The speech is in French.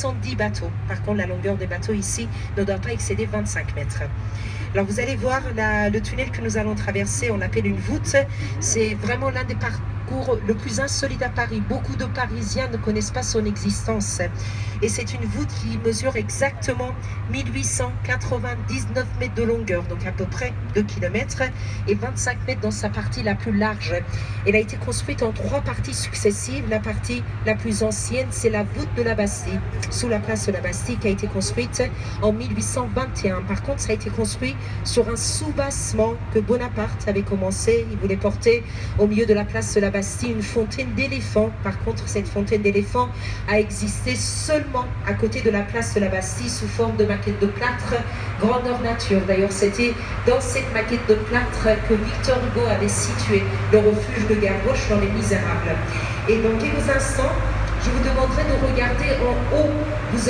70 bateaux. Par contre, la longueur des bateaux ici ne doit pas excéder 25 mètres. Alors vous allez voir le tunnel que nous allons traverser, on l'appelle une voûte. C'est vraiment l'un des parcours le plus insolite à Paris. Beaucoup de Parisiens ne connaissent pas son existence. Et c'est une voûte qui mesure exactement 1899 mètres de longueur, donc à peu près 2 km, et 25 mètres dans sa partie la plus large. Elle a été construite en 3 parties successives. La partie la plus ancienne, c'est la voûte de la Bastille, sous la place de la Bastille, qui a été construite en 1821. Par contre, ça a été construit sur un soubassement que Bonaparte avait commencé. Il voulait porter au milieu de la place de la Bastille une fontaine d'éléphants. Par contre, cette fontaine d'éléphants a existé seulement à côté de la place de la Bastille sous forme de maquette de plâtre grandeur nature. D'ailleurs, c'était dans cette maquette de plâtre que Victor Hugo avait situé le refuge de Gavroche dans Les Misérables. Et dans quelques instants, je vous demanderai de regarder en haut. Vous